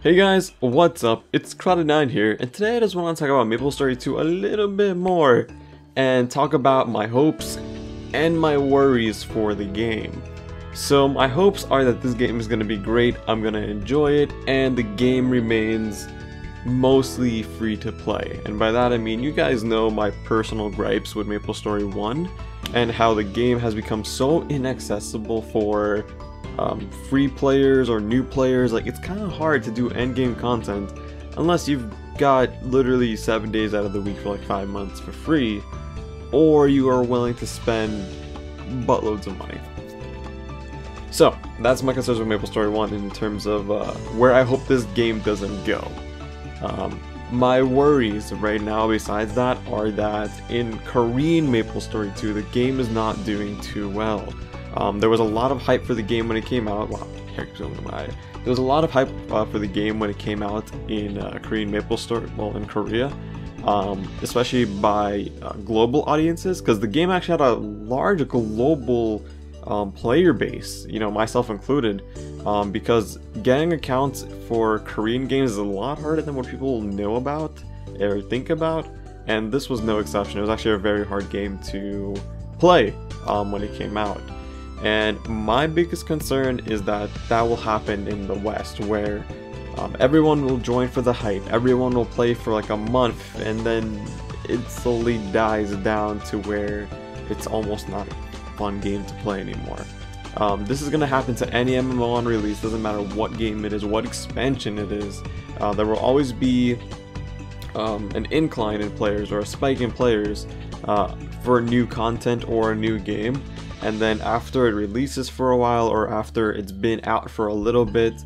Hey guys, what's up? It's KraDeIrrelevant here, and today I just want to talk about MapleStory 2 a little bit more and talk about my hopes and my worries for the game. So my hopes are that this game is going to be great, I'm going to enjoy it, and the game remains mostly free to play. And by that I mean you guys know my personal gripes with MapleStory 1 and how the game has become so inaccessible for free players or new players. Like, it's kind of hard to do endgame content unless you've got literally 7 days out of the week for like 5 months for free, or you are willing to spend buttloads of money. So that's my concerns with MapleStory 1 in terms of where I hope this game doesn't go. My worries right now besides that are that in Korean MapleStory 2 the game is not doing too well. There was a lot of hype for the game when it came out. Wow, there was a lot of hype for the game when it came out in Korean MapleStory, well, in Korea, especially by global audiences, because the game actually had a large global player base, you know, myself included, because getting accounts for Korean games is a lot harder than what people know about or think about, and this was no exception. It was actually a very hard game to play when it came out. And my biggest concern is that that will happen in the West, where everyone will join for the hype, everyone will play for like a month, and then it slowly dies down to where it's almost not a fun game to play anymore. This is going to happen to any MMO on release, doesn't matter what game it is, what expansion it is. There will always be an incline in players or a spike in players for new content or a new game. And then after it releases for a while, or after it's been out for a little bit,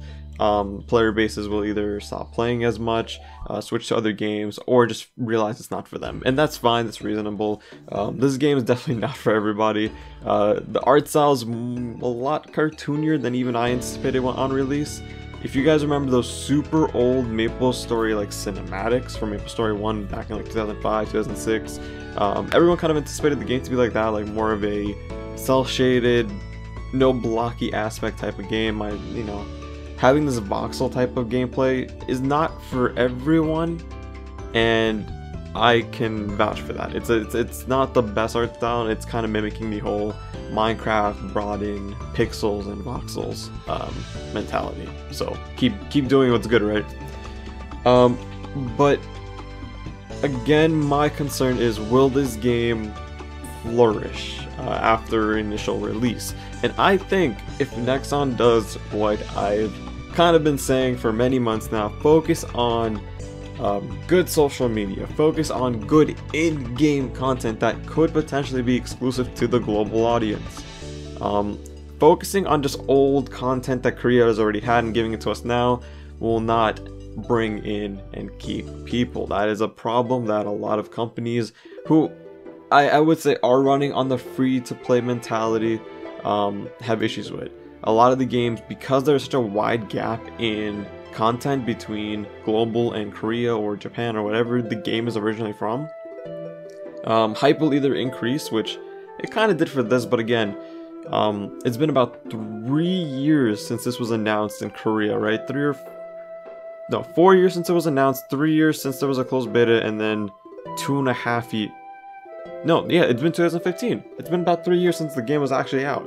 player bases will either stop playing as much, switch to other games, or just realize it's not for them. And that's fine, that's reasonable. This game is definitely not for everybody. The art style is a lot cartoonier than even I anticipated on release. If you guys remember those super old MapleStory like cinematics from MapleStory 1 back in like 2005, 2006, everyone kind of anticipated the game to be like that, like more of a cel-shaded, no blocky aspect type of game. You know, having this voxel type of gameplay is not for everyone, and I can vouch for that. It's not the best art style, and it's kind of mimicking the whole Minecraft broadening pixels and voxels mentality. So keep doing what's good, right? But again, my concern is, will this game flourish after initial release? And I think if Nexon does what I've kind of been saying for many months now, focus on good social media, focus on good in-game content that could potentially be exclusive to the global audience. Focusing on just old content that Korea has already had and giving it to us now will not bring in and keep people. That is a problem that a lot of companies who I would say are running on the free-to-play mentality have issues with. A lot of the games, because there's such a wide gap in content between global and Korea or Japan or whatever the game is originally from, hype will either increase, which it kind of did for this, but again, it's been about 3 years since this was announced in Korea, right? 4 years since it was announced, 3 years since there was a closed beta, and then 2.5 years. No, yeah, it's been 2015. It's been about 3 years since the game was actually out.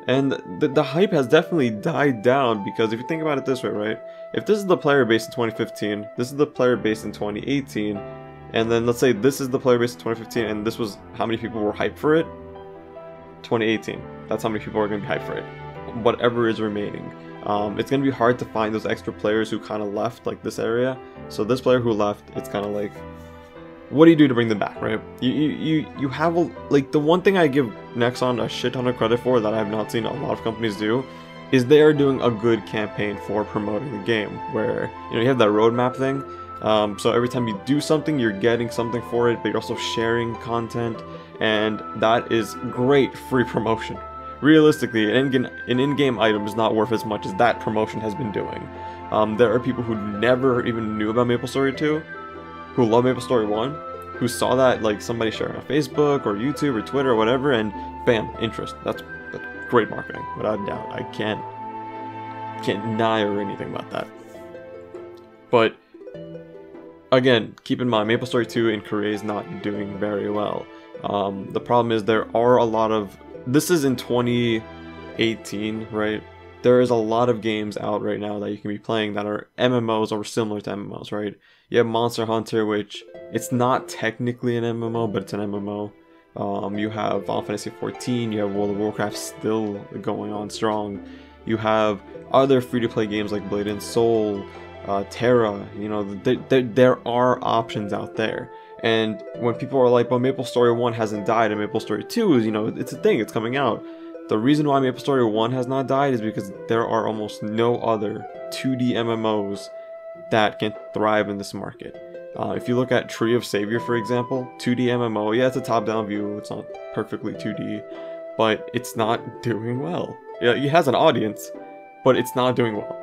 And the hype has definitely died down, because if you think about it this way, right? If this is the player base in 2015, this is the player base in 2018, and then let's say this is the player base in 2015, and this was how many people were hyped for it? 2018. That's how many people are going to be hyped for it. Whatever is remaining. It's going to be hard to find those extra players who kind of left, like this area. So this player who left, it's kind of like, what do you do to bring them back, right? You have like, the one thing I give Nexon a shit ton of credit for that I have not seen a lot of companies do is they are doing a good campaign for promoting the game, where, you know, you have that roadmap thing. So every time you do something, you're getting something for it, but you're also sharing content, and that is great free promotion. Realistically, an in-game item is not worth as much as that promotion has been doing. There are people who never even knew about MapleStory 2, who love MapleStory 1, who saw that, like, somebody sharing on Facebook or YouTube or Twitter or whatever, and bam, interest. That's great marketing, without a doubt. I can't deny or anything about that. But again, keep in mind, MapleStory 2 in Korea is not doing very well. The problem is there are a lot of... This is in 2018, right? There is a lot of games out right now that you can be playing that are MMOs or similar to MMOs, right? You have Monster Hunter, which it's not technically an MMO, but it's an MMO. You have Final Fantasy 14, you have World of Warcraft still going on strong. You have other free-to-play games like Blade and Soul, Terra, you know, there are options out there. And when people are like, well, MapleStory 1 hasn't died and MapleStory 2 is, you know, it's a thing, it's coming out. The reason why MapleStory 1 has not died is because there are almost no other 2D MMOs that can thrive in this market. If you look at Tree of Savior, for example, 2D MMO, yeah, it's a top-down view, it's not perfectly 2D, but it's not doing well. Yeah, it has an audience, but it's not doing well.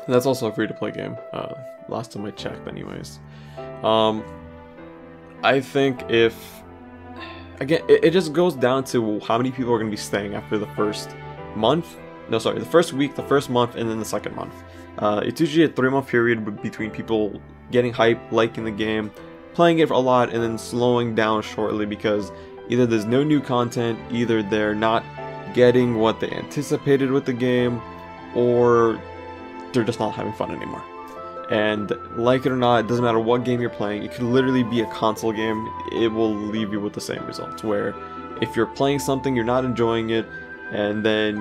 And that's also a free-to-play game, last time I checked anyways. I think if... Again, it just goes down to how many people are going to be staying after the first month. No, sorry, the first week, the first month, and then the second month. It's usually a 3-month period between people getting hype, liking the game, playing it for a lot, and then slowing down shortly because either there's no new content, either they're not getting what they anticipated with the game, or they're just not having fun anymore. And like it or not, it doesn't matter what game you're playing, it could literally be a console game, it will leave you with the same results, where if you're playing something, you're not enjoying it, and then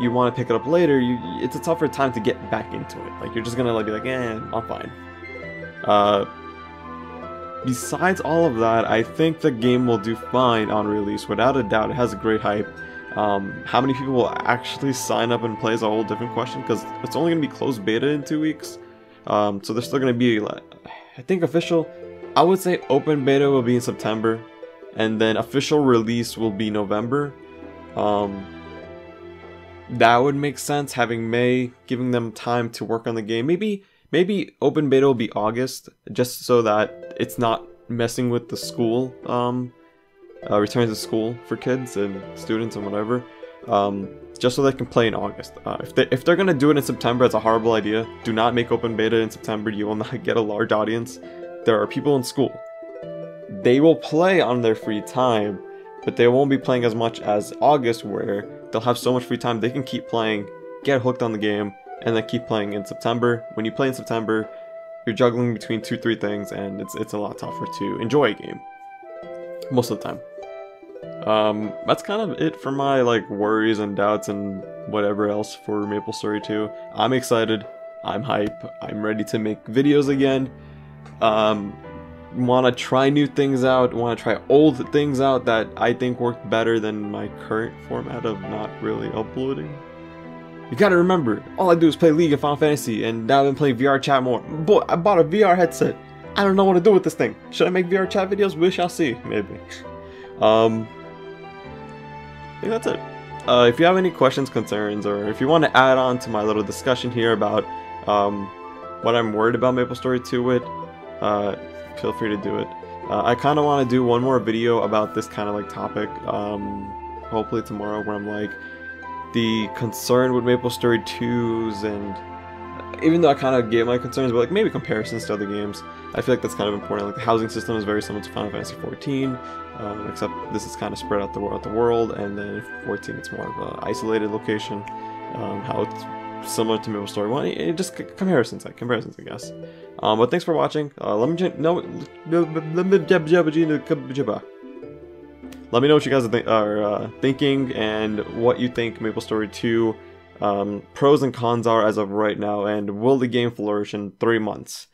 you want to pick it up later, it's a tougher time to get back into it. Like, you're just gonna be like, I'm fine. Besides all of that, I think the game will do fine on release, without a doubt. It has a great hype. How many people will actually sign up and play is a whole different question, because it's only going to be closed beta in 2 weeks. So there's still going to be, I think official, I would say open beta will be in September, and then official release will be November. That would make sense, having May, giving them time to work on the game. Maybe open beta will be August, just so that it's not messing with the school, return to school for kids and students and whatever. Just so they can play in August. If they're gonna do it in September, it's a horrible idea. Do not make open beta in September. You will not get a large audience. There are people in school. They will play on their free time, but they won't be playing as much as August, where they'll have so much free time they can keep playing, get hooked on the game, and then keep playing in September. When you play in September, you're juggling between 2-3 things, and it's a lot tougher to enjoy a game most of the time. That's kind of it for my worries and doubts and whatever else for MapleStory 2. I'm excited, I'm hype, I'm ready to make videos again. Want to try new things out, want to try old things out that I think work better than my current format of not really uploading. You gotta remember, all I do is play League and Final Fantasy, and now I've been playing VR chat more. Boy, I bought a VR headset. I don't know what to do with this thing. Should I make VR chat videos? We shall see, maybe. I think that's it. If you have any questions, concerns, or if you want to add on to my little discussion here about what I'm worried about MapleStory 2 with, feel free to do it. I kind of want to do one more video about this kind of topic, hopefully tomorrow, where I'm the concern with MapleStory 2's, and even though I kind of gave my concerns, but maybe comparisons to other games, I feel like that's kind of important. The housing system is very similar to Final Fantasy 14, except this is kind of spread out the world, and then 14 it's more of an isolated location. How it's similar to MapleStory 1, just comparisons, I guess. But thanks for watching. Let me know what you guys are thinking, and what you think MapleStory 2 pros and cons are as of right now, and will the game flourish in 3 months?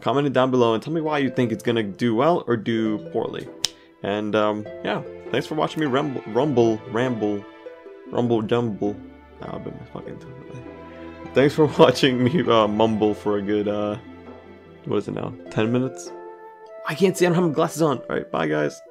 Comment it down below and tell me why you think it's gonna do well or do poorly. And yeah, thanks for watching me rumble jumble. I've been fucking. Thanks for watching me mumble for a good what is it now? 10 minutes? I can't see. I don't have my glasses on. All right, bye guys.